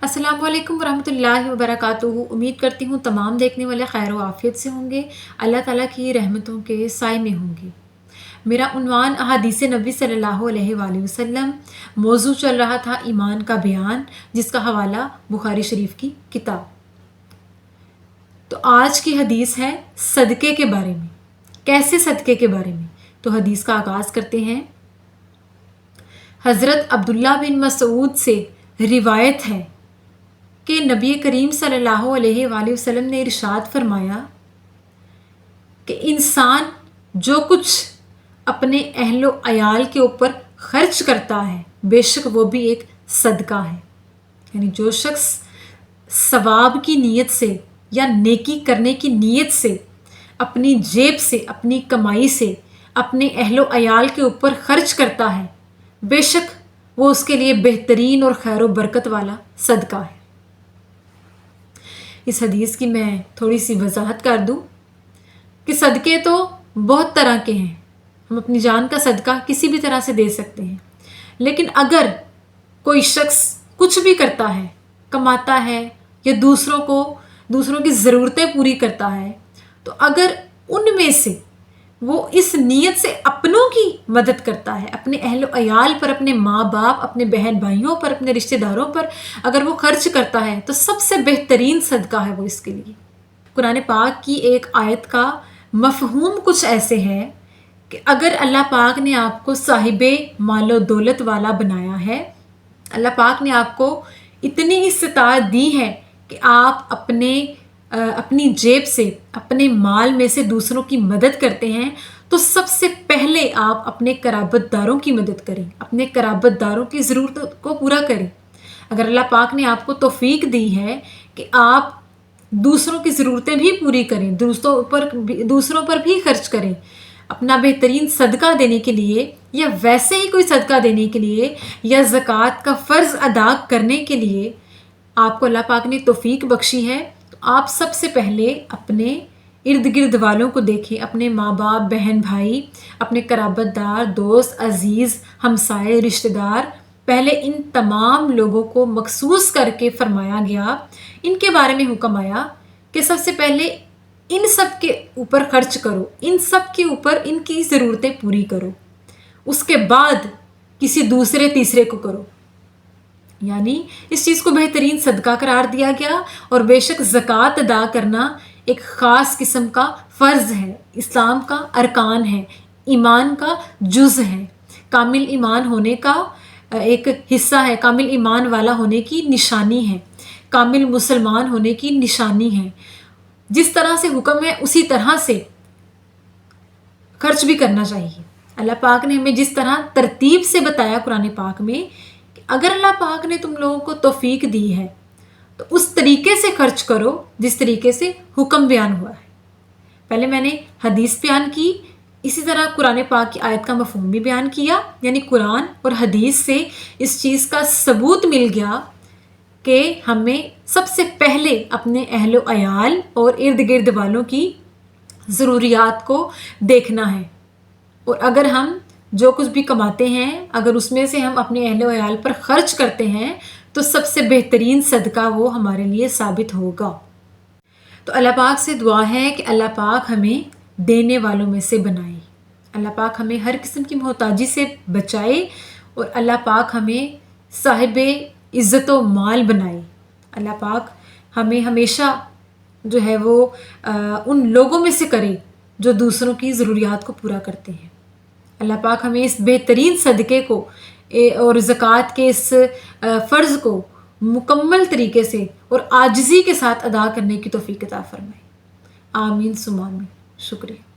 अस्सलाम वालेकुम वरहमतुल्लाहि वबरकातुहू। उम्मीद करती हूँ तमाम देखने वाले खैर व आफियत से होंगे, अल्लाह ताला की रहमतों के साए में होंगे। मेरा उन्वान अहादीस नबी सल्लल्लाहु अलैहि वसल्लम, मौजू चल रहा था ईमान का बयान, जिसका हवाला बुखारी शरीफ की किताब। तो आज की हदीस है सदक़े के बारे में। कैसे सदक़े के बारे में? तो हदीस का आगाज़ करते हैं। हज़रत अब्दुल्ला बिन मसूद से रिवायत है कि नबी करीम सल्लल्लाहु अलैहि वसल्लम ने इरशाद फरमाया कि इंसान जो कुछ अपने अहलो अयाल के ऊपर खर्च करता है, बेशक वो भी एक सदका है। यानी जो शख्स सवाब की नीयत से या नेकी करने की नीयत से अपनी जेब से, अपनी कमाई से अपने अहलो अयाल के ऊपर खर्च करता है, बेशक वो उसके लिए बेहतरीन और खैर व बरकत वाला सदका है। इस हदीस की मैं थोड़ी सी वजाहत कर दूं कि सदक़े तो बहुत तरह के हैं। हम अपनी जान का सदका किसी भी तरह से दे सकते हैं, लेकिन अगर कोई शख्स कुछ भी करता है, कमाता है या दूसरों की ज़रूरतें पूरी करता है, तो अगर उनमें से वो इस नीयत से अपनों की मदद करता है, अपने अहलो अयाल पर, अपने माँ बाप, अपने बहन भाइयों पर, अपने रिश्तेदारों पर अगर वो खर्च करता है, तो सबसे बेहतरीन सदका है वो इसके लिए। कुरान पाक की एक आयत का मफहूम कुछ ऐसे है कि अगर अल्लाह पाक ने आपको साहिबे मालो दौलत वाला बनाया है, अल्लाह पाक ने आपको इतनी इस्तात दी है कि आप अपनी जेब से, अपने माल में से दूसरों की मदद करते हैं, तो सबसे पहले आप अपने कराबतदारों की मदद करें, अपने कराबतदारों की ज़रूरतों को पूरा करें। अगर अल्लाह पाक ने आपको तौफीक दी है कि आप दूसरों की ज़रूरतें भी पूरी करें, दूसरों पर भी खर्च करें, अपना बेहतरीन सदका देने के लिए या वैसे ही कोई सदका देने के लिए या ज़कात का फ़र्ज़ अदा करने के लिए आपको अल्लाह पाक ने तौफीक बख्शी है, तो आप सबसे पहले अपने इर्द गिर्द वालों को देखें, अपने माँ बाप, बहन भाई, अपने कराबतदार, दोस्त, अजीज़, हमसाए, रिश्तेदार। पहले इन तमाम लोगों को मखसूस करके फरमाया गया, इनके बारे में हुक्म आया कि सबसे पहले इन सब के ऊपर खर्च करो, इन सब के ऊपर इनकी ज़रूरतें पूरी करो, उसके बाद किसी दूसरे तीसरे को करो। यानी इस चीज़ को बेहतरीन सदका करार दिया गया। और बेशक ज़कात अदा करना एक ख़ास किस्म का फ़र्ज़ है, इस्लाम का अरकान है, ईमान का जुज़ है, कामिल ईमान होने का एक हिस्सा है, कामिल ईमान वाला होने की निशानी है, कामिल मुसलमान होने की निशानी है। जिस तरह से हुक्म है उसी तरह से खर्च भी करना चाहिए। अल्लाह पाक ने हमें जिस तरह तरतीब से बताया कुरान पाक में कि अगर अल्लाह पाक ने तुम लोगों को तौफीक दी है तो उस तरीके से खर्च करो जिस तरीके से हुक्म बयान हुआ है। पहले मैंने हदीस बयान की, इसी तरह कुरान पाक की आयत का मफहूम भी बयान किया। यानी कुरान और हदीस से इस चीज़ का सबूत मिल गया कि हमें सबसे पहले अपने अहलो अयाल और इर्द गिर्द वालों की ज़रूरियात को देखना है। और अगर हम जो कुछ भी कमाते हैं, अगर उसमें से हम अपने अहलो अयाल पर ख़र्च करते हैं, तो सबसे बेहतरीन सदका वो हमारे लिए साबित होगा। तो अल्लाह पाक से दुआ है कि अल्लाह पाक हमें देने वालों में से बनाए, अल्लाह पाक हमें हर किस्म की मोहताजी से बचाए और अल्लाह पाक हमें साहिबे इज़्ज़त व माल बनाए। अल्लाह पाक हमें हमेशा जो है वो उन लोगों में से करे जो दूसरों की ज़रूरियात को पूरा करते हैं। अल्लाह पाक हमें इस बेहतरीन सदक़े को और ज़कात के इस फ़र्ज़ को मुकम्मल तरीके से और आजिज़ी के साथ अदा करने की तौफ़ीक़ अता फ़रमाए। आमीन सुम्मा आमीन। शुक्रिया।